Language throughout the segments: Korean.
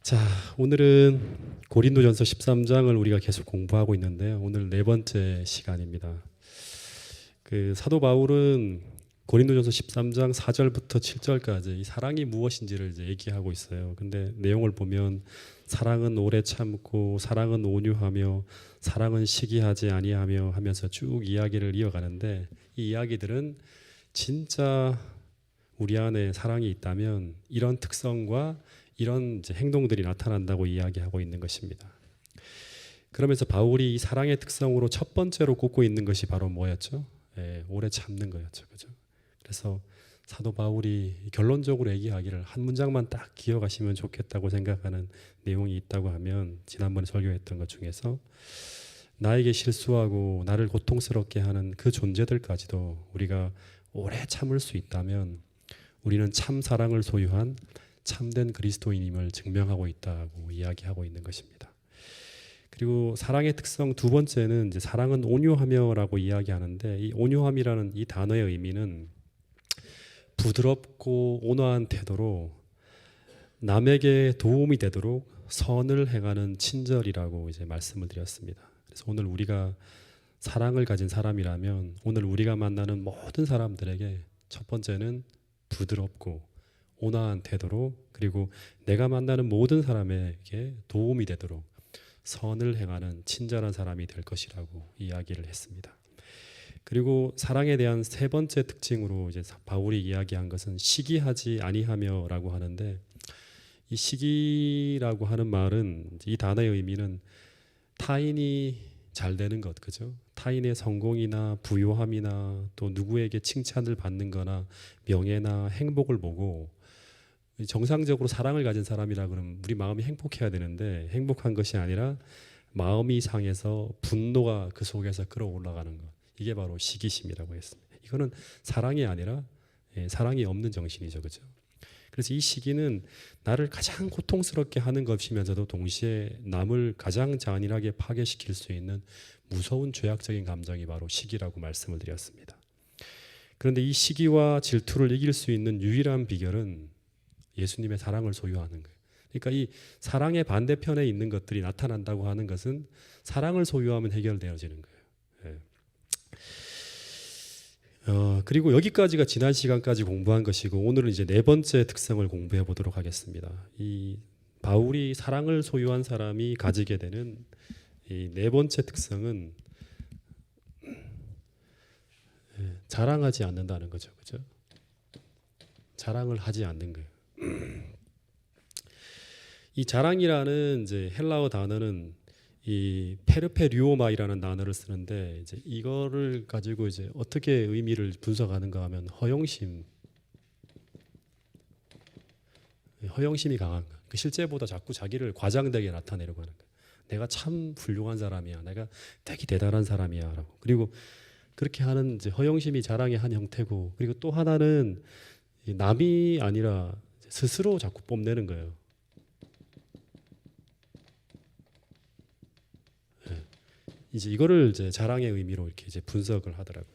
자, 오늘은 고린도전서 13장을 우리가 계속 공부하고 있는데요. 오늘 네 번째 시간입니다. 사도 바울은 고린도전서 13장 4절부터 7절까지 이 사랑이 무엇인지를 이제 얘기하고 있어요. 근데 내용을 보면 사랑은 오래 참고 사랑은 온유하며 사랑은 시기하지 아니하며 하면서 쭉 이야기를 이어가는데, 이 이야기들은 진짜 우리 안에 사랑이 있다면 이런 특성과 이런 이제 행동들이 나타난다고 이야기하고 있는 것입니다. 그러면서 바울이 이 사랑의 특성으로 첫 번째로 꼽고 있는 것이 바로 뭐였죠? 오래 참는 거였죠. 그죠? 그래서 사도 바울이 결론적으로 얘기하기를 한 문장만 딱 기억하시면 좋겠다고 생각하는 내용이 있다고 하면, 지난번에 설교했던 것 중에서 나에게 실수하고 나를 고통스럽게 하는 그 존재들까지도 우리가 오래 참을 수 있다면 우리는 참 사랑을 소유한 참된 그리스도인임을 증명하고 있다고 이야기하고 있는 것입니다. 그리고 사랑의 특성 두 번째는 이제 사랑은 온유하며라고 이야기하는데, 이 온유함이라는 이 단어의 의미는 부드럽고 온화한 태도로 남에게 도움이 되도록 선을 행하는 친절이라고 이제 말씀을 드렸습니다. 그래서 오늘 우리가 사랑을 가진 사람이라면 오늘 우리가 만나는 모든 사람들에게 첫 번째는 부드럽고 온화한 태도로, 그리고 내가 만나는 모든 사람에게 도움이 되도록 선을 행하는 친절한 사람이 될 것이라고 이야기를 했습니다. 그리고 사랑에 대한 세 번째 특징으로 이제 바울이 이야기한 것은 시기하지 아니하며라고 하는데, 이 시기라고 하는 말은, 이 단어의 의미는 타인이 잘 되는 것, 그죠? 타인의 성공이나 부요함이나 또 누구에게 칭찬을 받는 거나 명예나 행복을 보고, 정상적으로 사랑을 가진 사람이라 그러면 우리 마음이 행복해야 되는데 행복한 것이 아니라 마음이 상해서 분노가 그 속에서 끌어올라가는 것, 이게 바로 시기심이라고 했습니다. 이거는 사랑이 아니라 사랑이 없는 정신이죠. 그죠? 그래서 이 시기는 나를 가장 고통스럽게 하는 것이면서도 동시에 남을 가장 잔인하게 파괴시킬 수 있는 무서운 죄악적인 감정이 바로 시기라고 말씀을 드렸습니다. 그런데 이 시기와 질투를 이길 수 있는 유일한 비결은 예수님의 사랑을 소유하는 거예요. 그러니까 이 사랑의 반대편에 있는 것들이 나타난다고 하는 것은 사랑을 소유하면 해결되어지는 거예요. 그리고 여기까지가 지난 시간까지 공부한 것이고, 오늘은 이제 네 번째 특성을 공부해 보도록 하겠습니다. 이 바울이 사랑을 소유한 사람이 가지게 되는 이 네 번째 특성은 자랑하지 않는다는 거죠. 그죠? 자랑을 하지 않는 거예요. 이 자랑이라는 이제 헬라어 단어는 이 페르페류오마이라는 단어를 쓰는데, 이제 이거를 가지고 이제 어떻게 의미를 분석하는가 하면 허영심이 강한 거예요. 그 실제보다 자꾸 자기를 과장되게 나타내려고 하는 거예요. 내가 참 훌륭한 사람이야, 내가 되게 대단한 사람이야라고. 그리고 그렇게 하는 이제 허영심이 자랑의 한 형태고, 그리고 또 하나는 남이 아니라 스스로 자꾸 뽐내는 거예요. 이제 이거를 이제 자랑의 의미로 이렇게 이제 분석을 하더라고요.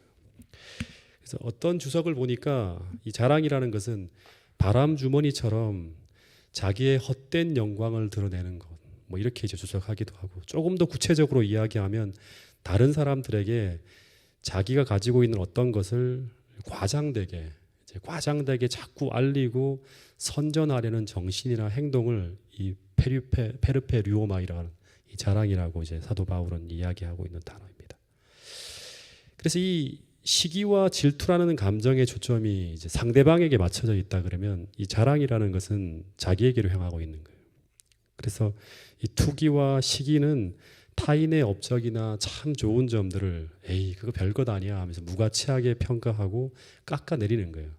그래서 어떤 주석을 보니까 이 자랑이라는 것은 바람 주머니처럼 자기의 헛된 영광을 드러내는 것, 뭐 이렇게 이제 주석하기도 하고, 조금 더 구체적으로 이야기하면 다른 사람들에게 자기가 가지고 있는 어떤 것을 과장되게 자꾸 알리고 선전하려는 정신이나 행동을 이 페르페류오마이라는 이 자랑이라고 이제 사도 바울은 이야기하고 있는 단어입니다. 그래서 이 시기와 질투라는 감정의 초점이 이제 상대방에게 맞춰져 있다 그러면, 이 자랑이라는 것은 자기에게로 향하고 있는 거예요. 그래서 이 투기와 시기는 타인의 업적이나 참 좋은 점들을 에이 그거 별것 아니야 하면서 무가치하게 평가하고 깎아내리는 거예요.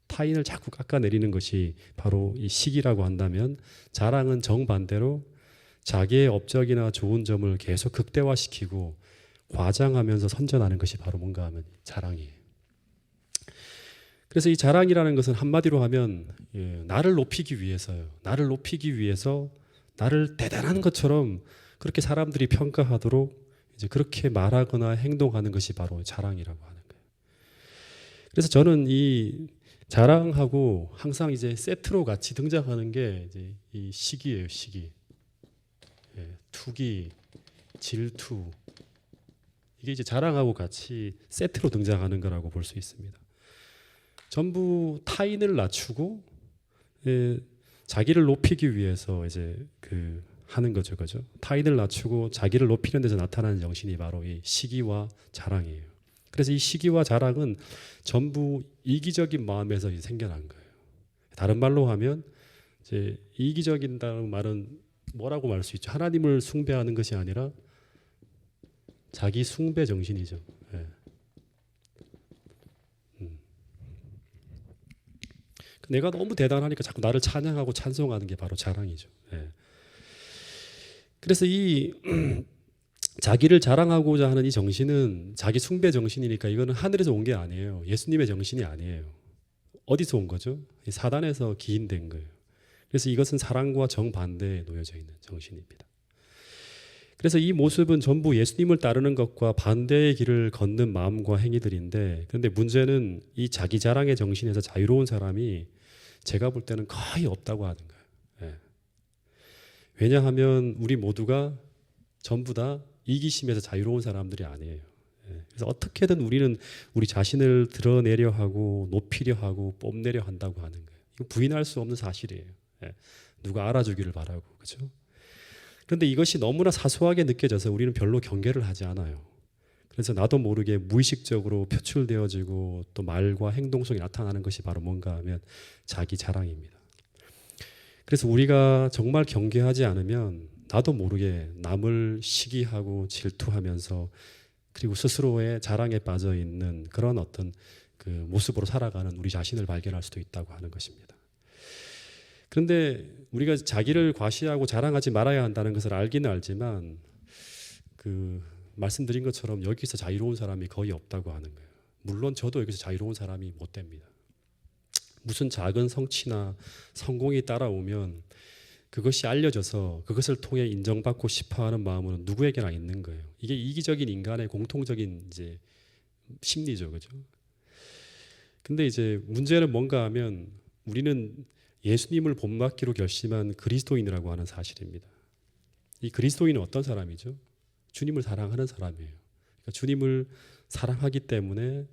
타인을 자꾸 깎아내리는 것이 바로 이 시기라고 한다면, 자랑은 정반대로 자기의 업적이나 좋은 점을 계속 극대화시키고 과장하면서 선전하는 것이 바로 뭔가 하면 자랑이에요. 그래서 이 자랑이라는 것은 한마디로 하면 나를 높이기 위해서요. 나를 높이기 위해서 나를 대단한 것처럼 그렇게 사람들이 평가하도록 이제 그렇게 말하거나 행동하는 것이 바로 자랑이라고 하는 거예요. 그래서 저는 이 자랑하고 항상 이제 세트로 같이 등장하는 게 이제 이 시기예요, 시기. 예, 투기, 질투. 이게 이제 자랑하고 같이 세트로 등장하는 거라고 볼 수 있습니다. 전부 타인을 낮추고 예, 자기를 높이기 위해서 이제 하는 거죠, 그죠? 타인을 낮추고 자기를 높이는 데서 나타나는 정신이 바로 이 시기와 자랑이에요. 그래서 이 시기와 자랑은 전부 이기적인 마음에서 생겨난 거예요. 다른 말로 하면 이제 이기적인다는 말은 뭐라고 말할 수 있죠? 하나님을 숭배하는 것이 아니라 자기 숭배 정신이죠. 예. 내가 너무 대단하니까 자꾸 나를 찬양하고 찬송하는 게 바로 자랑이죠. 예. 그래서 이 자기를 자랑하고자 하는 이 정신은 자기 숭배 정신이니까 이거는 하늘에서 온 게 아니에요. 예수님의 정신이 아니에요. 어디서 온 거죠? 사단에서 기인된 거예요. 그래서 이것은 사랑과 정반대에 놓여져 있는 정신입니다. 그래서 이 모습은 전부 예수님을 따르는 것과 반대의 길을 걷는 마음과 행위들인데, 그런데 문제는 이 자기 자랑의 정신에서 자유로운 사람이 제가 볼 때는 거의 없다고 하는 거예요. 예. 왜냐하면 우리 모두가 전부 다 이기심에서 자유로운 사람들이 아니에요. 예. 그래서 어떻게든 우리는 우리 자신을 드러내려 하고 높이려 하고 뽐내려 한다고 하는 거예요. 이거 부인할 수 없는 사실이에요. 예. 누가 알아주기를 바라고, 그렇죠? 그런데 이것이 너무나 사소하게 느껴져서 우리는 별로 경계를 하지 않아요. 그래서 나도 모르게 무의식적으로 표출되어지고 또 말과 행동 속에 나타나는 것이 바로 뭔가 하면 자기 자랑입니다. 그래서 우리가 정말 경계하지 않으면 나도 모르게 남을 시기하고 질투하면서 그리고 스스로의 자랑에 빠져 있는 그런 어떤 그 모습으로 살아가는 우리 자신을 발견할 수도 있다고 하는 것입니다. 그런데 우리가 자기를 과시하고 자랑하지 말아야 한다는 것을 알기는 알지만 말씀드린 것처럼 여기서 자유로운 사람이 거의 없다고 하는 거예요. 물론 저도 여기서 자유로운 사람이 못 됩니다. 무슨 작은 성취나 성공이 따라오면 그것이 알려져서 그것을 통해 인정받고 싶어하는 마음은 누구에게나 있는 거예요. 이게 이기적인 인간의 공통적인 이제 심리죠, 그죠? 근데 이제 문제는 뭔가 하면 우리는 예수님을 본받기로 결심한 그리스도인이라고 하는 사실입니다. 이 그리스도인은 어떤 사람이죠? 주님을 사랑하는 사람이에요. 그러니까 주님을 사랑하기 때문에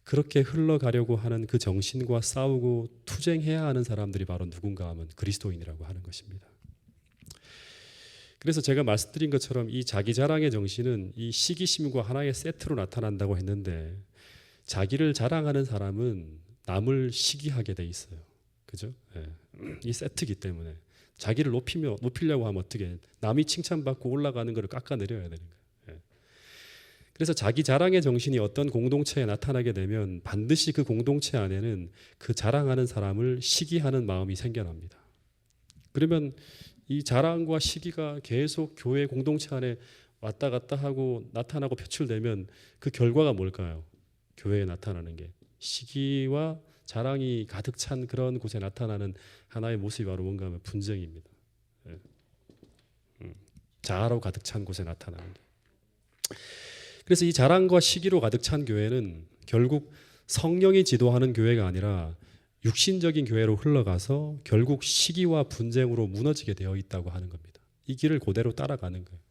그렇게 흘러가려고 하는 그 정신과 싸우고 투쟁해야 하는 사람들이 바로 누군가 하면 그리스도인이라고 하는 것입니다. 그래서 제가 말씀드린 것처럼 이 자기 자랑의 정신은 이 시기심과 하나의 세트로 나타난다고 했는데, 자기를 자랑하는 사람은 남을 시기하게 돼 있어요. 그죠? 예. 이 세트이기 때문에 자기를 높이려고 하면 어떻게 남이 칭찬받고 올라가는 것을 깎아내려야 되는 거예요. 예. 그래서 자기 자랑의 정신이 어떤 공동체에 나타나게 되면 반드시 그 공동체 안에는 그 자랑하는 사람을 시기하는 마음이 생겨납니다. 그러면 이 자랑과 시기가 계속 교회 공동체 안에 왔다 갔다 하고 나타나고 표출되면 그 결과가 뭘까요? 교회에 나타나는 게 시기와 자랑이 가득 찬 그런 곳에 나타나는 하나의 모습이 바로 뭔가 하면 분쟁입니다. 예. 자아로 가득 찬 곳에 나타나는 게. 그래서 이 자랑과 시기로 가득 찬 교회는 결국 성령이 지도하는 교회가 아니라 육신적인 교회로 흘러가서 결국 시기와 분쟁으로 무너지게 되어 있다고 하는 겁니다. 이 길을 그대로 따라가는 거예요.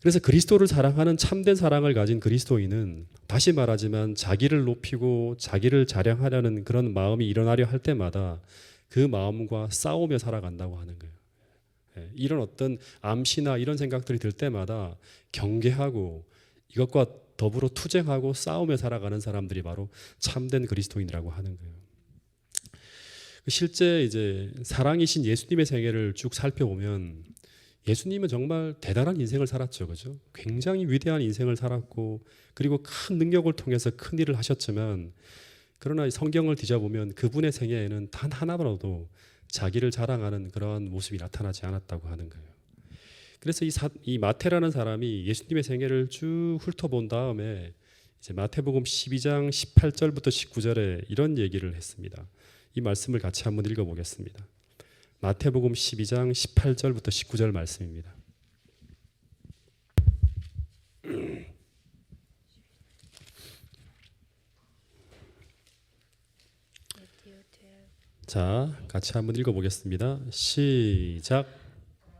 그래서 그리스도를 사랑하는 참된 사랑을 가진 그리스도인은 다시 말하지만 자기를 높이고 자기를 자랑하려는 그런 마음이 일어나려 할 때마다 그 마음과 싸우며 살아간다고 하는 거예요. 이런 어떤 암시나 이런 생각들이 들 때마다 경계하고 이것과 더불어 투쟁하고 싸우며 살아가는 사람들이 바로 참된 그리스도인이라고 하는 거예요. 실제 이제 사랑이신 예수님의 생애를 쭉 살펴보면 예수님은 정말 대단한 인생을 살았죠, 그죠? 굉장히 위대한 인생을 살았고, 그리고 큰 능력을 통해서 큰 일을 하셨지만, 그러나 성경을 뒤져보면 그분의 생애에는 단 하나라도 자기를 자랑하는 그런 모습이 나타나지 않았다고 하는 거예요. 그래서 이 마태라는 사람이 예수님의 생애를 쭉 훑어본 다음에 이제 마태복음 12장 18절부터 19절에 이런 얘기를 했습니다. 이 말씀을 같이 한번 읽어보겠습니다. 마태복음 12장 18절부터 19절 말씀입니다. 자, 같이 한번 읽어보겠습니다. 시작.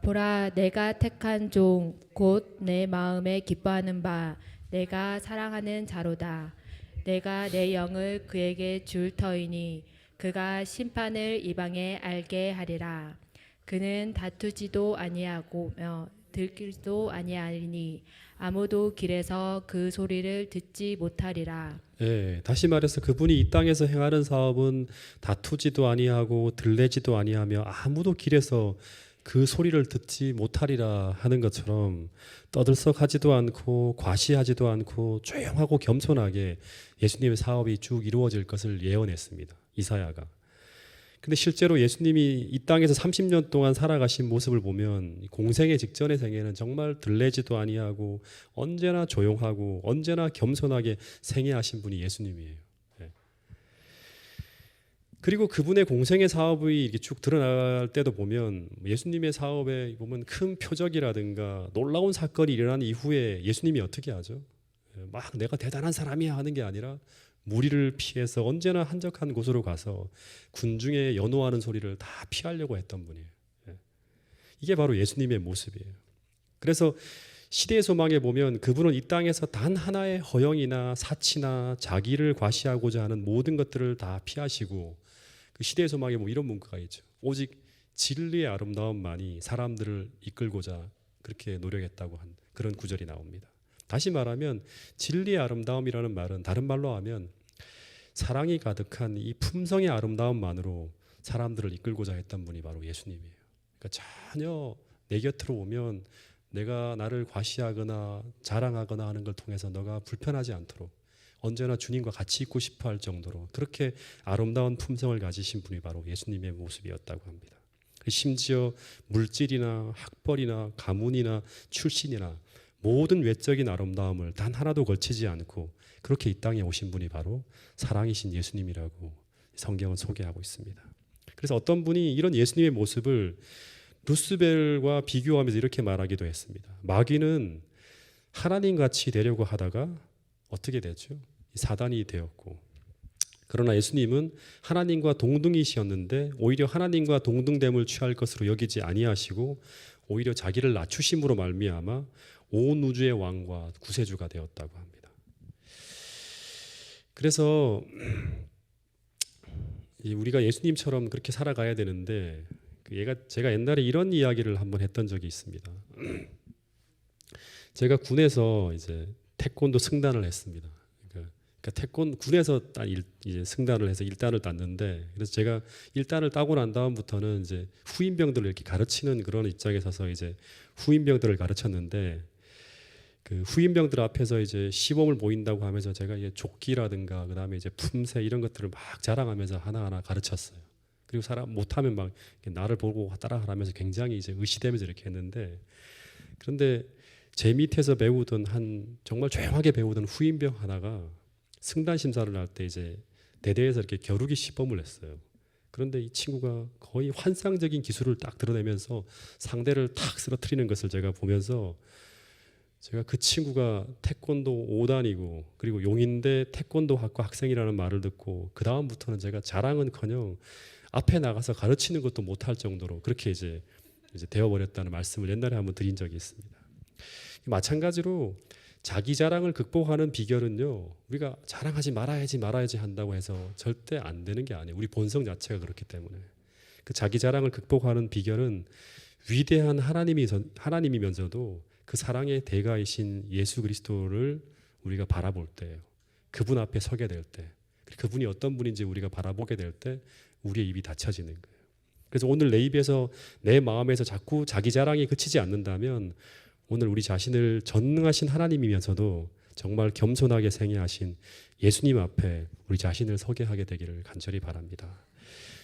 보라, 내가 택한 종 곧 내 마음에 기뻐하는 바 내가 사랑하는 자로다. 내가 내 영을 그에게 줄 터이니 그가 심판을 이방에 알게 하리라. 그는 다투지도 아니하고며 들키지도 아니하리니 아무도 길에서 그 소리를 듣지 못하리라. 예, 다시 말해서 그분이 이 땅에서 행하는 사업은 다투지도 아니하고 들레지도 아니하며 아무도 길에서 그 소리를 듣지 못하리라 하는 것처럼 떠들썩하지도 않고 과시하지도 않고 조용하고 겸손하게 예수님의 사업이 쭉 이루어질 것을 예언했습니다. 이사야가. 근데 실제로 예수님이 이 땅에서 30년 동안 살아가신 모습을 보면 공생의 직전의 생애는 정말 들레지도 아니하고 언제나 조용하고 언제나 겸손하게 생애하신 분이 예수님이에요. 예. 그리고 그분의 공생의 사업이 이렇게 쭉 드러날 때도 보면 예수님의 사업에 보면 큰 표적이라든가 놀라운 사건이 일어난 이후에 예수님이 어떻게 하죠? 예, 막 내가 대단한 사람이야 하는 게 아니라 무리를 피해서 언제나 한적한 곳으로 가서 군중의 연호하는 소리를 다 피하려고 했던 분이에요. 예. 이게 바로 예수님의 모습이에요. 그래서 시대의 소망에 보면 그분은 이 땅에서 단 하나의 허영이나 사치나 자기를 과시하고자 하는 모든 것들을 다 피하시고 그 시대의 소망에 뭐 이런 문구가 있죠. 오직 진리의 아름다움만이 사람들을 이끌고자 그렇게 노력했다고 한 그런 구절이 나옵니다. 다시 말하면 진리의 아름다움이라는 말은 다른 말로 하면 사랑이 가득한 이 품성의 아름다움만으로 사람들을 이끌고자 했던 분이 바로 예수님이에요. 그러니까 전혀 내 곁으로 오면 내가 나를 과시하거나 자랑하거나 하는 걸 통해서 너가 불편하지 않도록 언제나 주님과 같이 있고 싶어 할 정도로 그렇게 아름다운 품성을 가지신 분이 바로 예수님의 모습이었다고 합니다. 심지어 물질이나 학벌이나 가문이나 출신이나 모든 외적인 아름다움을 단 하나도 걸치지 않고 그렇게 이 땅에 오신 분이 바로 사랑이신 예수님이라고 성경은 소개하고 있습니다. 그래서 어떤 분이 이런 예수님의 모습을 루스벨과 비교하면서 이렇게 말하기도 했습니다. 마귀는 하나님같이 되려고 하다가 어떻게 되죠? 사단이 되었고, 그러나 예수님은 하나님과 동등이시었는데 오히려 하나님과 동등됨을 취할 것으로 여기지 아니하시고 오히려 자기를 낮추심으로 말미암아 온 우주의 왕과 구세주가 되었다고 합니다. 그래서 우리가 예수님처럼 그렇게 살아가야 되는데 제가 옛날에 이런 이야기를 한번 했던 적이 있습니다. 제가 군에서 이제 태권도 승단을 했습니다. 그러니까 군에서 이제 승단을 해서 1단을 땄는데 그래서 제가 1단을 따고 난 다음부터는 이제 후임병들을 이렇게 가르치는 그런 입장에 서서 이제 후임병들을 가르쳤는데 그 후임병들 앞에서 이제 시범을 보인다고 하면서 제가 이제 조끼라든가 그다음에 이제 품새 이런 것들을 막 자랑하면서 하나하나 가르쳤어요. 그리고 사람 못하면 막 나를 보고 따라하라면서 굉장히 이제 의시되면서 이렇게 했는데 그런데 제 밑에서 배우던 정말 조용하게 배우던 후임병 하나가 승단 심사를 할 때 이제 대대에서 이렇게 겨루기 시범을 했어요. 그런데 이 친구가 거의 환상적인 기술을 딱 드러내면서 상대를 탁 쓰러뜨리는 것을 제가 보면서 제가 그 친구가 태권도 5단이고 그리고 용인대 태권도 학과 학생이라는 말을 듣고 그 다음부터는 제가 자랑은커녕 앞에 나가서 가르치는 것도 못할 정도로 그렇게 이제 되어버렸다는 말씀을 옛날에 한번 드린 적이 있습니다. 마찬가지로 자기 자랑을 극복하는 비결은요, 우리가 자랑하지 말아야지 한다고 해서 절대 안 되는 게 아니에요. 우리 본성 자체가 그렇기 때문에. 그 자기 자랑을 극복하는 비결은 위대한 하나님이면서도 그 사랑의 대가이신 예수 그리스도를 우리가 바라볼 때예요. 그분 앞에 서게 될 때, 그분이 어떤 분인지 우리가 바라보게 될 때 우리의 입이 닫혀지는 거예요. 그래서 오늘 내 입에서 내 마음에서 자꾸 자기 자랑이 그치지 않는다면 오늘 우리 자신을 전능하신 하나님이면서도 정말 겸손하게 생애하신 예수님 앞에 우리 자신을 서게 하게 되기를 간절히 바랍니다.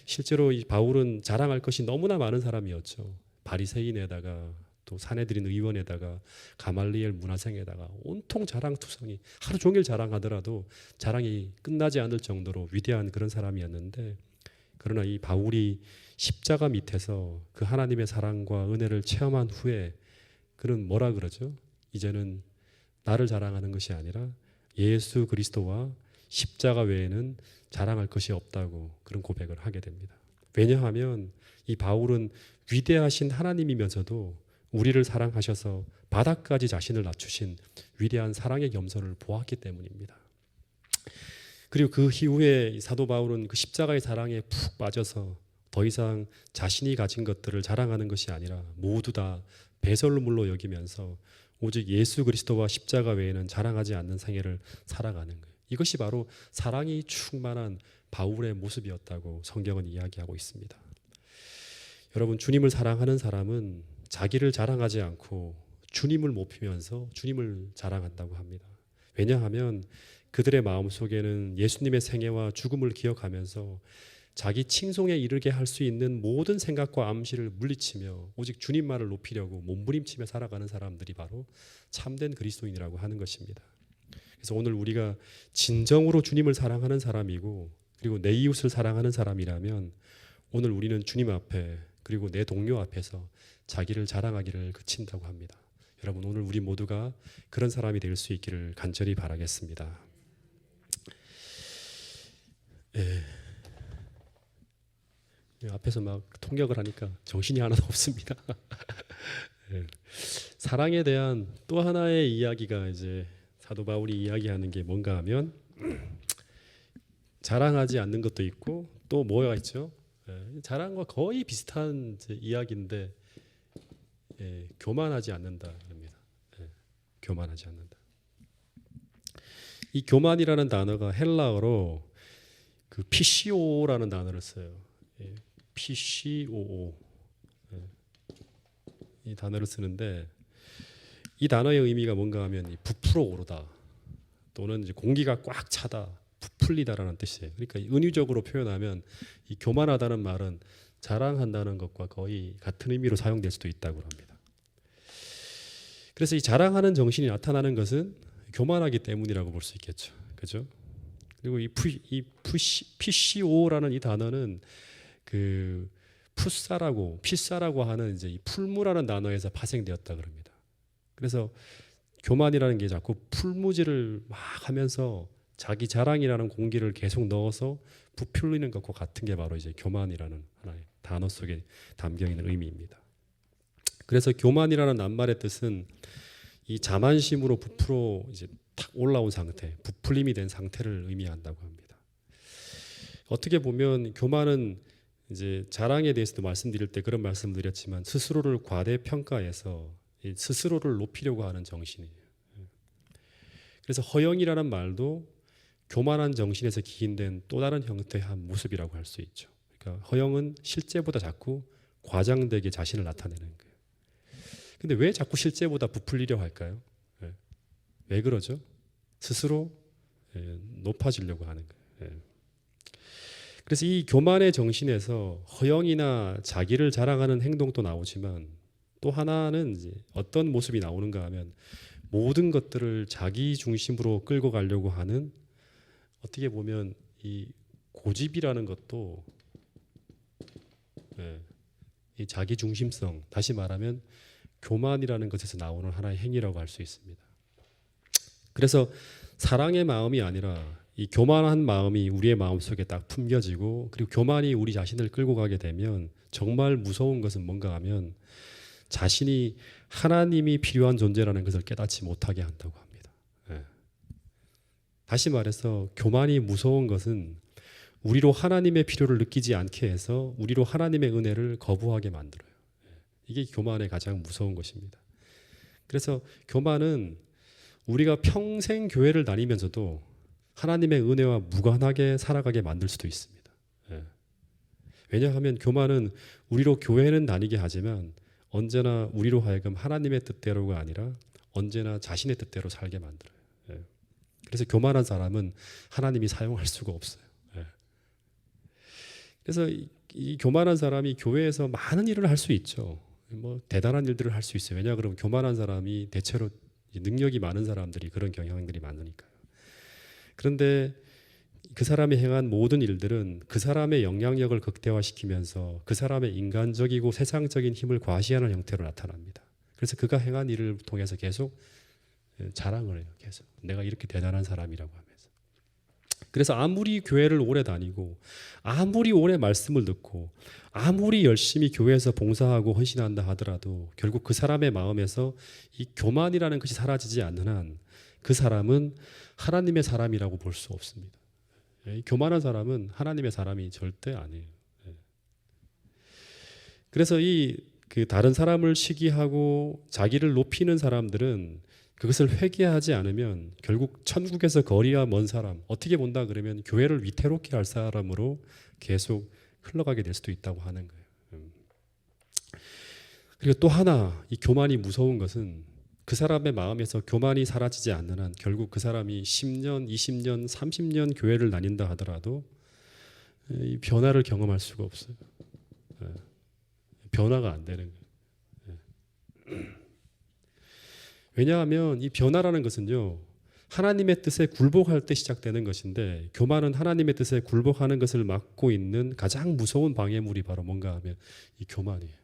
실제로 이 바울은 자랑할 것이 너무나 많은 사람이었죠. 바리새인에다가 또 사내들인 의원에다가 가말리엘 문화생에다가 온통 자랑투성이 하루 종일 자랑하더라도 자랑이 끝나지 않을 정도로 위대한 그런 사람이었는데 그러나 이 바울이 십자가 밑에서 그 하나님의 사랑과 은혜를 체험한 후에 그는 뭐라 그러죠? 이제는 나를 자랑하는 것이 아니라 예수 그리스도와 십자가 외에는 자랑할 것이 없다고 그런 고백을 하게 됩니다. 왜냐하면 이 바울은 위대하신 하나님이면서도 우리를 사랑하셔서 바닥까지 자신을 낮추신 위대한 사랑의 겸손을 보았기 때문입니다. 그리고 그 이후에 사도 바울은 그 십자가의 사랑에 푹 빠져서 더 이상 자신이 가진 것들을 자랑하는 것이 아니라 모두 다 배설물로 여기면서 오직 예수 그리스도와 십자가 외에는 자랑하지 않는 생애를 살아가는 거예요. 이것이 바로 사랑이 충만한 바울의 모습이었다고 성경은 이야기하고 있습니다. 여러분, 주님을 사랑하는 사람은 자기를 자랑하지 않고 주님을 높이면서 주님을 자랑한다고 합니다. 왜냐하면 그들의 마음속에는 예수님의 생애와 죽음을 기억하면서 자기 칭송에 이르게 할 수 있는 모든 생각과 암시를 물리치며 오직 주님만을 높이려고 몸부림치며 살아가는 사람들이 바로 참된 그리스도인이라고 하는 것입니다. 그래서 오늘 우리가 진정으로 주님을 사랑하는 사람이고 그리고 내 이웃을 사랑하는 사람이라면 오늘 우리는 주님 앞에 그리고 내 동료 앞에서 자기를 자랑하기를 그친다고 합니다. 여러분, 오늘 우리 모두가 그런 사람이 될 수 있기를 간절히 바라겠습니다. 앞에서 막 통역을 하니까 정신이 하나도 없습니다. 사랑에 대한 또 하나의 이야기가 이제 사도 바울이 이야기하는 게 뭔가 하면 자랑하지 않는 것도 있고 또 뭐가 있죠? 자랑과 거의 비슷한 이야기인데 교만하지 않는다 합니다. 교만하지 않는다. 이 교만이라는 단어가 헬라어로 그 PCO라는 단어를 써요. PCOO 이 단어를 쓰는데 이 단어의 의미가 뭔가 하면 부풀어 오르다 또는 이제 공기가 꽉 차다, 부풀리다라는 뜻이에요. 그러니까 은유적으로 표현하면 이 교만하다는 말은 자랑한다는 것과 거의 같은 의미로 사용될 수도 있다고 합니다. 그래서 이 자랑하는 정신이 나타나는 것은 교만하기 때문이라고 볼 수 있겠죠. 그죠? 그리고 이 PCO라는 이 단어는 그 피사라고 하는 이제 이 풀무라는 단어에서 파생되었다 그럽니다. 그래서 교만이라는 게 자꾸 풀무질을 막 하면서 자기 자랑이라는 공기를 계속 넣어서 부풀리는 것과 같은 게 바로 이제 교만이라는 하나의 단어 속에 담겨 있는 의미입니다. 그래서 교만이라는 낱말의 뜻은 이 자만심으로 부풀어 이제 탁 올라온 상태, 부풀림이 된 상태를 의미한다고 합니다. 어떻게 보면 교만은 이제 자랑에 대해서도 말씀드릴 때 그런 말씀을 드렸지만 스스로를 과대평가해서 스스로를 높이려고 하는 정신이에요. 그래서 허영이라는 말도 교만한 정신에서 기인된 또 다른 형태의 한 모습이라고 할 수 있죠. 그러니까 허영은 실제보다 자꾸 과장되게 자신을 나타내는 거예요. 근데 왜 자꾸 실제보다 부풀리려 할까요? 왜 그러죠? 스스로 높아지려고 하는 거예요. 그래서 이 교만의 정신에서 허영이나 자기를 자랑하는 행동도 나오지만 또 하나는 이제 어떤 모습이 나오는가 하면 모든 것들을 자기 중심으로 끌고 가려고 하는 어떻게 보면 이 고집이라는 것도 이 자기 중심성, 다시 말하면 교만이라는 것에서 나오는 하나의 행위라고 할 수 있습니다. 그래서 사랑의 마음이 아니라 이 교만한 마음이 우리의 마음속에 딱 품겨지고 그리고 교만이 우리 자신을 끌고 가게 되면 정말 무서운 것은 뭔가 하면 자신이 하나님이 필요한 존재라는 것을 깨닫지 못하게 한다고 합니다. 다시 말해서 교만이 무서운 것은 우리로 하나님의 필요를 느끼지 않게 해서 우리로 하나님의 은혜를 거부하게 만들어요. 이게 교만의 가장 무서운 것입니다. 그래서 교만은 우리가 평생 교회를 다니면서도 하나님의 은혜와 무관하게 살아가게 만들 수도 있습니다. 왜냐하면 교만은 우리로 교회는 다니게 하지만 언제나 우리로 하여금 하나님의 뜻대로가 아니라 언제나 자신의 뜻대로 살게 만들어요. 그래서 교만한 사람은 하나님이 사용할 수가 없어요. 그래서 이 교만한 사람이 교회에서 많은 일을 할 수 있죠. 뭐 대단한 일들을 할 수 있어요. 왜냐 그러면 교만한 사람이 대체로 능력이 많은 사람들이 그런 경향들이 많으니까요. 그런데 그 사람이 행한 모든 일들은 그 사람의 영향력을 극대화시키면서 그 사람의 인간적이고 세상적인 힘을 과시하는 형태로 나타납니다. 그래서 그가 행한 일을 통해서 계속 자랑을 해요. 계속 내가 이렇게 대단한 사람이라고 하면서. 그래서 아무리 교회를 오래 다니고 아무리 오래 말씀을 듣고 아무리 열심히 교회에서 봉사하고 헌신한다 하더라도 결국 그 사람의 마음에서 이 교만이라는 것이 사라지지 않는 한 그 사람은 하나님의 사람이라고 볼 수 없습니다. 이 교만한 사람은 하나님의 사람이 절대 아니에요. 그래서 그 다른 사람을 시기하고 자기를 높이는 사람들은 그것을 회개하지 않으면 결국 천국에서 거리가 먼 사람, 어떻게 본다 그러면 교회를 위태롭게 할 사람으로 계속 흘러가게 될 수도 있다고 하는 거예요. 그리고 또 하나 이 교만이 무서운 것은 그 사람의 마음에서 교만이 사라지지 않는 한 결국 그 사람이 10년, 20년, 30년 교회를 다닌다 하더라도 이 변화를 경험할 수가 없어요. 변화가 안 되는 거예요. 왜냐하면 이 변화라는 것은요, 하나님의 뜻에 굴복할 때 시작되는 것인데 교만은 하나님의 뜻에 굴복하는 것을 막고 있는 가장 무서운 방해물이 바로 뭔가 하면 이 교만이에요.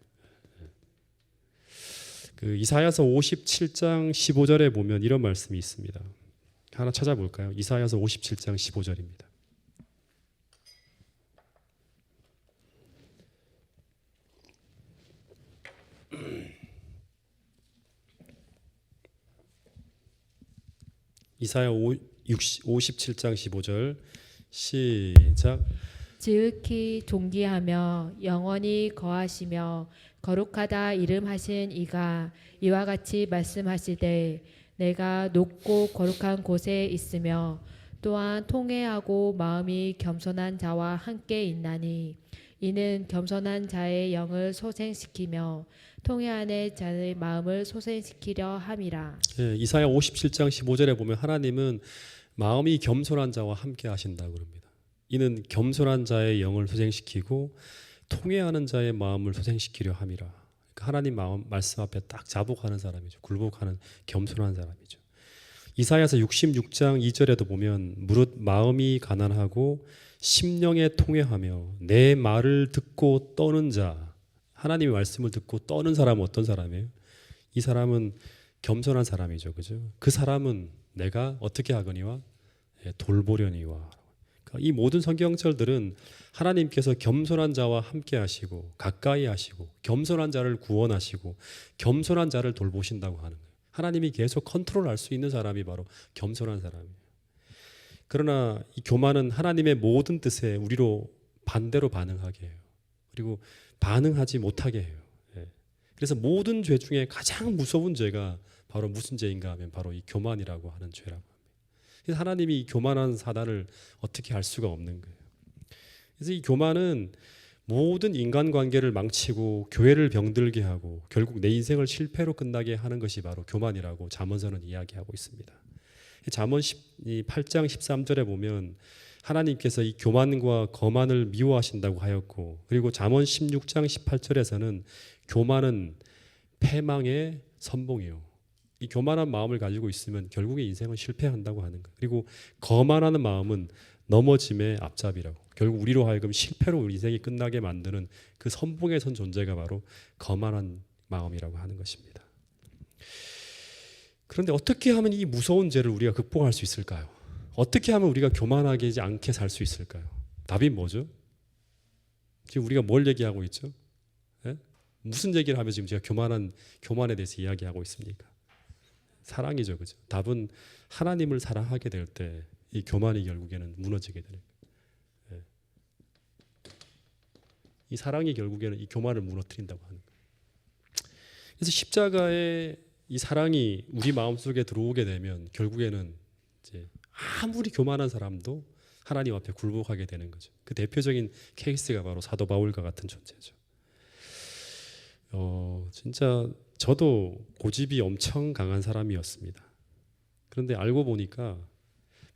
그 이사야서 57장 15절에 보면 이런 말씀이 있습니다. 하나 찾아볼까요? 이사야서 57장 15절입니다. 이사야 57장 15절 시작. 지극히 존귀하며 영원히 거하시며 거룩하다 이름하신 이가 이와 같이 말씀하시되 내가 높고 거룩한 곳에 있으며 또한 통회하고 마음이 겸손한 자와 함께 있나니 이는 겸손한 자의 영을 소생시키며 통회하는 자의 마음을 소생시키려 함이라. 예, 이사야 57장 15절에 보면 하나님은 마음이 겸손한 자와 함께 하신다고 그럽니다. 이는 겸손한 자의 영을 소생시키고 통회하는 자의 마음을 소생시키려 함이라. 그러니까 하나님 말씀 앞에 딱 자복하는 사람이죠. 굴복하는 겸손한 사람이죠. 이사야서 66장 2절에도 보면 무릇 마음이 가난하고 심령에 통회하며 내 말을 듣고 떠는 자, 하나님의 말씀을 듣고 떠는 사람은 어떤 사람이에요? 이 사람은 겸손한 사람이죠. 그죠? 그 사람은 내가 어떻게 하거니와 돌보려니와. 이 모든 성경절들은 하나님께서 겸손한 자와 함께 하시고 가까이 하시고 겸손한 자를 구원하시고 겸손한 자를 돌보신다고 하는 거예요. 하나님이 계속 컨트롤할 수 있는 사람이 바로 겸손한 사람이에요. 그러나 이 교만은 하나님의 모든 뜻에 우리로 반대로 반응하게 해요. 그리고 반응하지 못하게 해요. 그래서 모든 죄 중에 가장 무서운 죄가 바로 무슨 죄인가 하면 바로 이 교만이라고 하는 죄라고 합니다. 그래서 하나님이 이 교만한 사단을 어떻게 할 수가 없는 거예요. 그래서 이 교만은 모든 인간관계를 망치고 교회를 병들게 하고 결국 내 인생을 실패로 끝나게 하는 것이 바로 교만이라고 잠언서는 이야기하고 있습니다. 잠언 8장 13절에 보면 하나님께서 이 교만과 거만을 미워하신다고 하였고 그리고 잠언 16장 18절에서는 교만은 패망의 선봉이요. 이 교만한 마음을 가지고 있으면 결국에 인생은 실패한다고 하는 거예요. 그리고 거만하는 마음은 넘어짐의 앞잡이라고. 결국 우리로 하여금 실패로 우리 인생이 끝나게 만드는 그 선봉에 선 존재가 바로 거만한 마음이라고 하는 것입니다. 그런데 어떻게 하면 이 무서운 죄를 우리가 극복할 수 있을까요? 어떻게 하면 우리가 교만하게 않게 살 수 있을까요? 답이 뭐죠? 지금 우리가 뭘 얘기하고 있죠? 네? 무슨 얘기를 하면 지금 제가 교만에 대해서 이야기하고 있습니까? 사랑이죠, 그죠? 답은 하나님을 사랑하게 될 때 이 교만이 결국에는 무너지게 되는 거예요. 이 사랑이 결국에는 이 교만을 무너뜨린다고 하는 거예요. 그래서 십자가의 이 사랑이 우리 마음속에 들어오게 되면 결국에는 이제 아무리 교만한 사람도 하나님 앞에 굴복하게 되는 거죠. 그 대표적인 케이스가 바로 사도 바울과 같은 존재죠. 진짜 저도 고집이 엄청 강한 사람이었습니다. 그런데 알고 보니까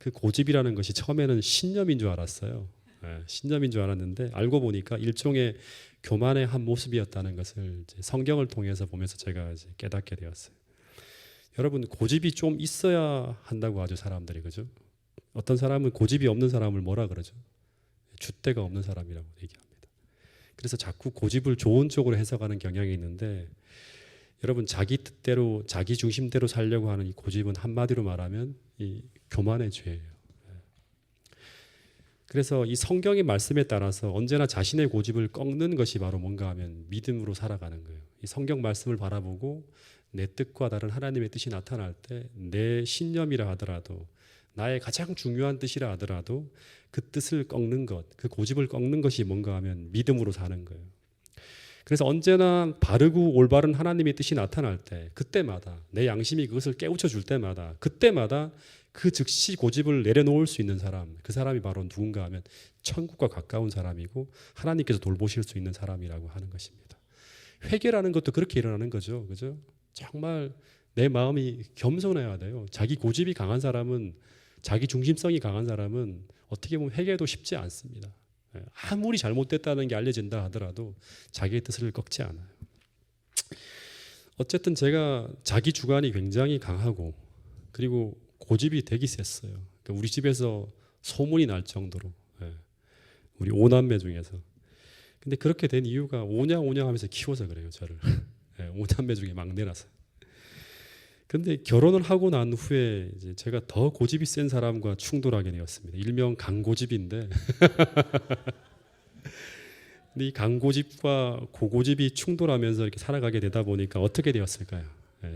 그 고집이라는 것이 처음에는 신념인 줄 알았어요. 신념인 줄 알았는데 알고 보니까 일종의 교만의 한 모습이었다는 것을 이제 성경을 통해서 보면서 제가 이제 깨닫게 되었어요. 여러분 고집이 좀 있어야 한다고 하죠, 사람들이. 그죠? 어떤 사람은 고집이 없는 사람을 뭐라 그러죠? 줏대가 없는 사람이라고 얘기합니다. 그래서 자꾸 고집을 좋은 쪽으로 해석하는 경향이 있는데 여러분 자기 뜻대로 자기 중심대로 살려고 하는 이 고집은 한마디로 말하면 이 교만의 죄예요. 그래서 이 성경의 말씀에 따라서 언제나 자신의 고집을 꺾는 것이 바로 뭔가 하면 믿음으로 살아가는 거예요. 이 성경 말씀을 바라보고 내 뜻과 다른 하나님의 뜻이 나타날 때 내 신념이라 하더라도 나의 가장 중요한 뜻이라 하더라도 그 뜻을 꺾는 것, 그 고집을 꺾는 것이 뭔가 하면 믿음으로 사는 거예요. 그래서 언제나 바르고 올바른 하나님의 뜻이 나타날 때 그때마다 내 양심이 그것을 깨우쳐 줄 때마다 그때마다 그 즉시 고집을 내려놓을 수 있는 사람, 그 사람이 바로 누군가 하면 천국과 가까운 사람이고 하나님께서 돌보실 수 있는 사람이라고 하는 것입니다. 회개라는 것도 그렇게 일어나는 거죠. 그죠? 정말 내 마음이 겸손해야 돼요. 자기 고집이 강한 사람은, 자기 중심성이 강한 사람은 어떻게 보면 회개도 쉽지 않습니다. 아무리 잘못됐다는 게 알려진다 하더라도 자기의 뜻을 꺾지 않아요. 어쨌든 제가 자기 주관이 굉장히 강하고 그리고 고집이 되게 셌어요. 그러니까 우리 집에서 소문이 날 정도로, 우리 5남매 중에서. 근데 그렇게 된 이유가 오냐 하면서 키워서 그래요, 저를. 5남매 중에 막내라서. 근데 결혼을 하고 난 후에 이제 제가 더 고집이 센 사람과 충돌하게 되었습니다. 일명 강고집인데 근데 이 강고집과 고고집이 충돌하면서 이렇게 살아가게 되다 보니까 어떻게 되었을까요?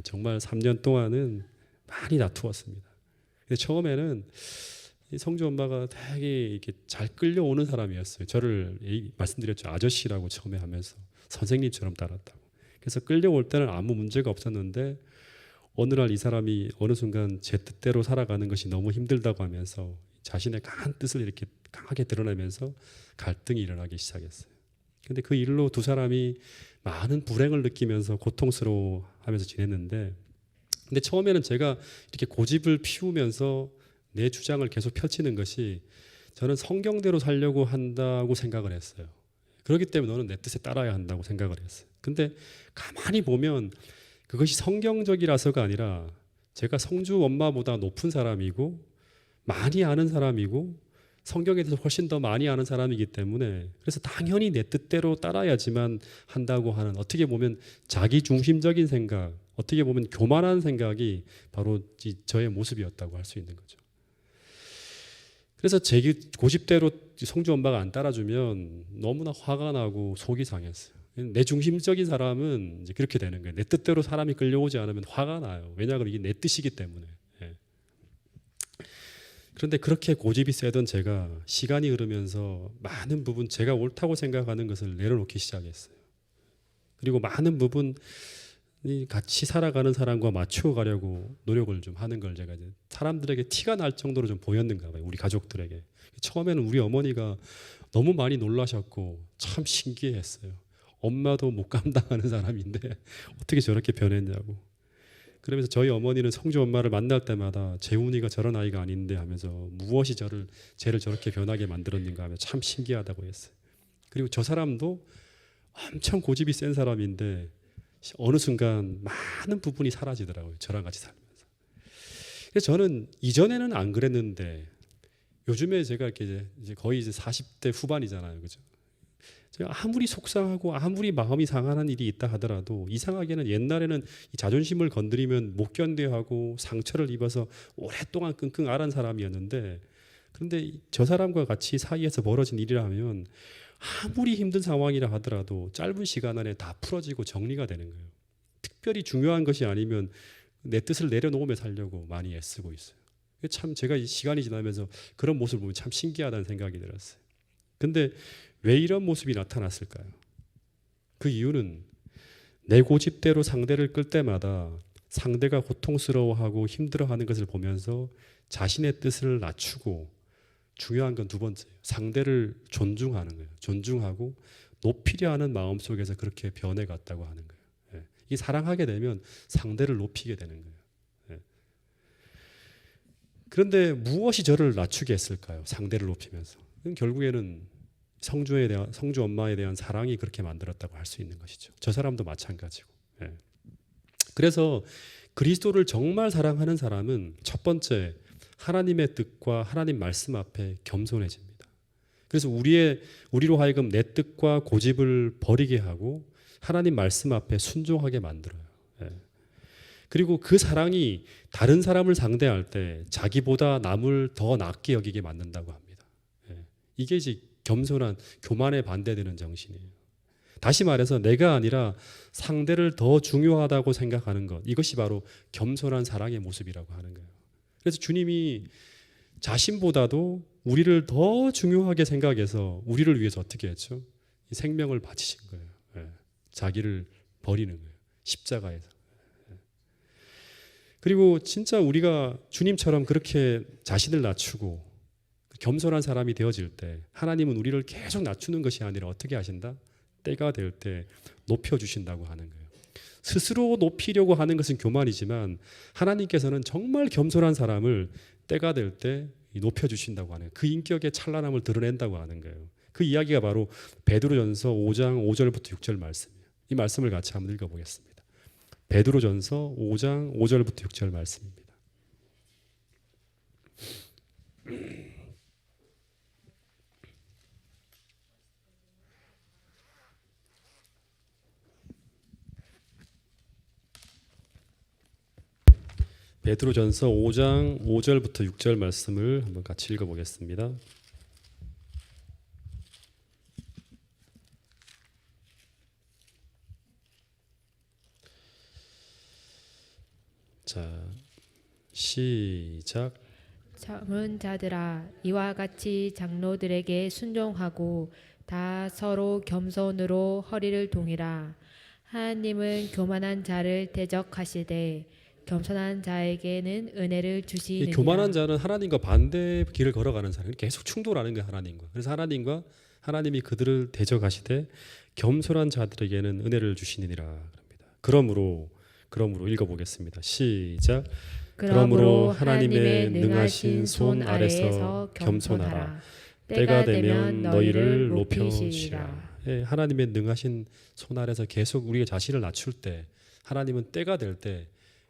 정말 3년 동안은 많이 다투었습니다. 근데 처음에는 이 성주 엄마가 되게 이렇게 잘 끌려오는 사람이었어요. 저를 말씀드렸죠. 아저씨라고 처음에 하면서 선생님처럼 따랐다고. 그래서 끌려올 때는 아무 문제가 없었는데 어느 날 이 사람이 어느 순간 제 뜻대로 살아가는 것이 너무 힘들다고 하면서 자신의 강한 뜻을 이렇게 강하게 드러내면서 갈등이 일어나기 시작했어요. 근데 그 일로 두 사람이 많은 불행을 느끼면서 고통스러워하면서 지냈는데, 근데 처음에는 제가 이렇게 고집을 피우면서 내 주장을 계속 펼치는 것이 저는 성경대로 살려고 한다고 생각을 했어요. 그렇기 때문에 너는 내 뜻에 따라야 한다고 생각을 했어요. 근데 가만히 보면 그것이 성경적이라서가 아니라 제가 성주 엄마보다 높은 사람이고 많이 아는 사람이고 성경에 대해서 훨씬 더 많이 아는 사람이기 때문에 그래서 당연히 내 뜻대로 따라야지만 한다고 하는, 어떻게 보면 자기 중심적인 생각, 어떻게 보면 교만한 생각이 바로 저의 모습이었다고 할 수 있는 거죠. 그래서 제 고집대로 성주 엄마가 안 따라주면 너무나 화가 나고 속이 상했어요. 내 중심적인 사람은 이제 그렇게 되는 거예요. 내 뜻대로 사람이 끌려오지 않으면 화가 나요. 왜냐하면 이게 내 뜻이기 때문에. 그런데 그렇게 고집이 세던 제가 시간이 흐르면서 많은 부분 제가 옳다고 생각하는 것을 내려놓기 시작했어요. 그리고 많은 부분 같이 살아가는 사람과 맞추어 가려고 노력을 좀 하는 걸 제가 이제 사람들에게 티가 날 정도로 좀 보였는가 봐요. 우리 가족들에게. 처음에는 우리 어머니가 너무 많이 놀라셨고 참 신기했어요. 엄마도 못 감당하는 사람인데 어떻게 저렇게 변했냐고. 그러면서 저희 어머니는 성주 엄마를 만날 때마다 재훈이가 저런 아이가 아닌데 하면서 무엇이 쟤를 저렇게 변하게 만들었는가 하며 참 신기하다고 했어요. 그리고 저 사람도 엄청 고집이 센 사람인데 어느 순간 많은 부분이 사라지더라고요. 저랑 같이 살면서. 그래서 저는 이전에는 안 그랬는데 요즘에 제가 이렇게 이제 거의 이제 40대 후반이잖아요. 그죠? 제가 아무리 속상하고 아무리 마음이 상하는 일이 있다 하더라도 이상하게는 옛날에는 이 자존심을 건드리면 못 견뎌하고 상처를 입어서 오랫동안 끙끙 앓은 사람이었는데, 그런데 저 사람과 같이 사이에서 벌어진 일이라면 아무리 힘든 상황이라 하더라도 짧은 시간 안에 다 풀어지고 정리가 되는 거예요. 특별히 중요한 것이 아니면 내 뜻을 내려놓으며 살려고 많이 애쓰고 있어요. 참 제가 이 시간이 지나면서 그런 모습을 보면 참 신기하다는 생각이 들었어요. 근데 왜 이런 모습이 나타났을까요? 그 이유는 내 고집대로 상대를 끌 때마다 상대가 고통스러워하고 힘들어하는 것을 보면서 자신의 뜻을 낮추고, 중요한 건 두 번째예요. 상대를 존중하는 거예요. 존중하고 높이려 하는 마음속에서 그렇게 변해갔다고 하는 거예요. 이 사랑하게 되면 상대를 높이게 되는 거예요. 그런데 무엇이 저를 낮추게 했을까요? 상대를 높이면서. 결국에는 성주 엄마에 대한 사랑이 그렇게 만들었다고 할 수 있는 것이죠. 저 사람도 마찬가지고. 그래서 그리스도를 정말 사랑하는 사람은 첫 번째, 하나님의 뜻과 하나님 말씀 앞에 겸손해집니다. 그래서 우리로 하여금 내 뜻과 고집을 버리게 하고 하나님 말씀 앞에 순종하게 만들어요. 그리고 그 사랑이 다른 사람을 상대할 때 자기보다 남을 더 낫게 여기게 만든다고 합니다. 이게 이제 겸손한 교만에 반대되는 정신이에요. 다시 말해서 내가 아니라 상대를 더 중요하다고 생각하는 것, 이것이 바로 겸손한 사랑의 모습이라고 하는 거예요. 그래서 주님이 자신보다도 우리를 더 중요하게 생각해서 우리를 위해서 어떻게 했죠? 이 생명을 바치신 거예요. 예. 자기를 버리는 거예요. 십자가에서. 예. 그리고 진짜 우리가 주님처럼 그렇게 자신을 낮추고 겸손한 사람이 되어질 때 하나님은 우리를 계속 낮추는 것이 아니라 어떻게 하신다? 때가 될 때 높여주신다고 하는 거예요. 스스로 높이려고 하는 것은 교만이지만 하나님께서는 정말 겸손한 사람을 때가 될 때 높여주신다고 하는 거예요. 그 인격의 찬란함을 드러낸다고 하는 거예요. 그 이야기가 바로 베드로전서 5장 5절부터 6절 말씀이에요. 이 말씀을 같이 한번 읽어보겠습니다. 베드로전서 5장 5절부터 6절 말씀입니다. 베드로전서 5장 5절부터 6절 말씀을 한번 같이 읽어보겠습니다. 자, 시작. 젊은 자들아, 이와 같이 장로들에게 순종하고 다 서로 겸손으로 허리를 동이라. 하나님은 교만한 자를 대적하시되 겸손한 자에게는 은혜를 이 주시느니라. 교만한 자는 하나님과 반대 길을 걸어가는 사람, 계속 충돌하는 거예요, 하나님과. 그래서 하나님이 그들을 대적하시되 겸손한 자들에게는 은혜를 주시느니라 합니다. 그러므로 읽어보겠습니다. 시작. 그러므로 하나님의 능하신 손 아래서 겸손하라. 때가 되면 너희를 높이시리라. 예, 하나님의 능하신 손 아래서 계속 우리가 자신을 낮출 때 하나님은 때가 될 때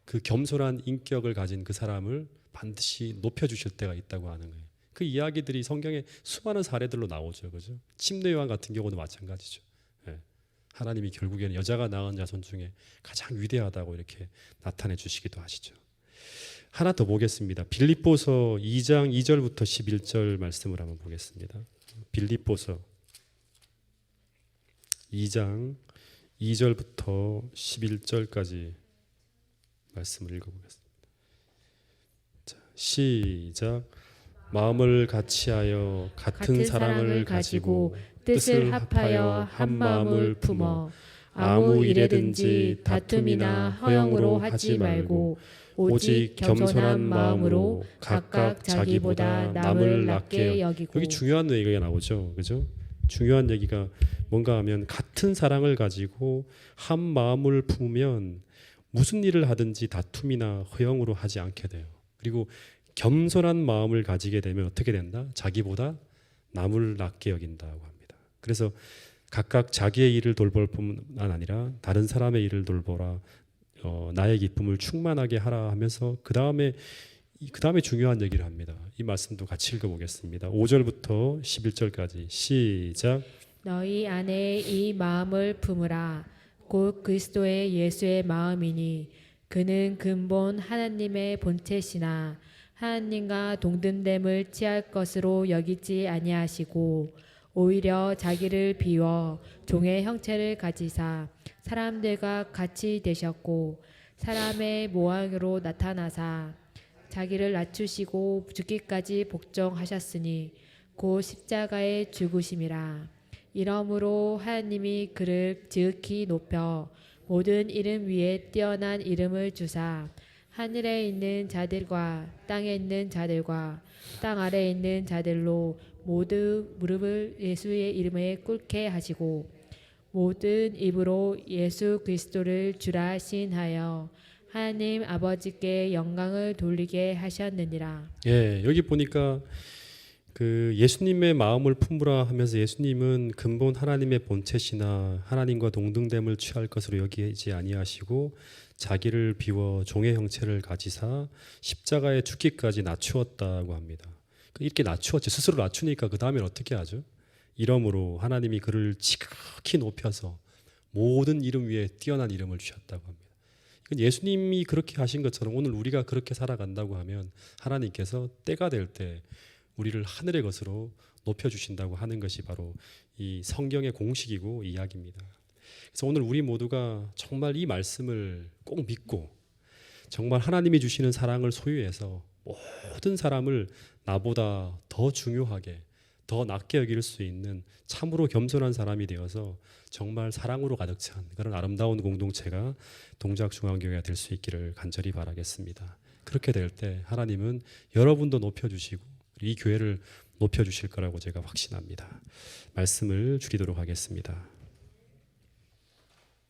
그 겸손한 인격을 가진 그 사람을 반드시 높여주실 때가 있다고 하는 거예요. 그 이야기들이 성경에 수많은 사례들로 나오죠, 그죠? 침례 요한 같은 경우도 마찬가지죠. 예. 하나님이 결국에는 여자가 낳은 자손 중에 가장 위대하다고 이렇게 나타내 주시기도 하시죠. 하나 더 보겠습니다. 빌립보서 2장 2절부터 11절 말씀을 한번 보겠습니다. 빌립보서 2장 2절부터 11절까지 말씀을 읽어보겠습니다. 자, 시작. 마음을 같이하여 같은 사랑을 가지고 뜻을 합하여 한 마음을 품어 아무 일에든지 다툼이나 허영으로 하지 말고 오직 겸손한 마음으로 각각 자기보다 남을 낮게 여기고. 여기 중요한 얘기가 나오죠, 그죠? 중요한 얘기가 뭔가 하면 같은 사랑을 가지고 한 마음을 품으면 무슨 일을 하든지 다툼이나 허영으로 하지 않게 돼요. 그리고 겸손한 마음을 가지게 되면 어떻게 된다? 자기보다 남을 낮게 여긴다고 합니다. 그래서 각각 자기의 일을 돌볼 뿐만 아니라 다른 사람의 일을 돌보라. 나의 기쁨을 충만하게 하라 하면서 그 다음에 중요한 얘기를 합니다. 이 말씀도 같이 읽어보겠습니다. 5절부터 11절까지 시작. 너희 안에 이 마음을 품으라. 곧 그리스도의 예수의 마음이니 그는 근본 하나님의 본체시나 하나님과 동등됨을 취할 것으로 여기지 아니하시고 오히려 자기를 비워 종의 형체를 가지사 사람들과 같이 되셨고 사람의 모양으로 나타나사 자기를 낮추시고 죽기까지 복종하셨으니 곧 십자가의 죽으심이라. 이러므로 하나님이 그를 지극히 높여 모든 이름 위에 뛰어난 이름을 주사 하늘에 있는 자들과 땅에 있는 자들과 땅 아래에 있는 자들로 모두 무릎을 예수의 이름에 꿇게 하시고 모든 입으로 예수 그리스도를 주라 시인하여 하나님 아버지께 영광을 돌리게 하셨느니라. 예, 여기 보니까 그 예수님의 마음을 품으라 하면서 예수님은 근본 하나님의 본체시나 하나님과 동등됨을 취할 것으로 여기지 아니하시고 자기를 비워 종의 형체를 가지사 십자가에 죽기까지 낮추었다고 합니다. 이렇게 낮추었지. 스스로 낮추니까 그 다음엔 어떻게 하죠? 이러므로 하나님이 그를 지극히 높여서 모든 이름 위에 뛰어난 이름을 주셨다고 합니다. 예수님이 그렇게 하신 것처럼 오늘 우리가 그렇게 살아간다고 하면 하나님께서 때가 될 때 우리를 하늘의 것으로 높여주신다고 하는 것이 바로 이 성경의 공식이고 이야기입니다. 그래서 오늘 우리 모두가 정말 이 말씀을 꼭 믿고 정말 하나님이 주시는 사랑을 소유해서 모든 사람을 나보다 더 중요하게 더 낮게 여길 수 있는 참으로 겸손한 사람이 되어서 정말 사랑으로 가득 찬 그런 아름다운 공동체가 동작중앙교회가 될 수 있기를 간절히 바라겠습니다. 그렇게 될 때 하나님은 여러분도 높여주시고 이 교회를 높여주실 거라고 제가 확신합니다. 말씀을 줄이도록 하겠습니다.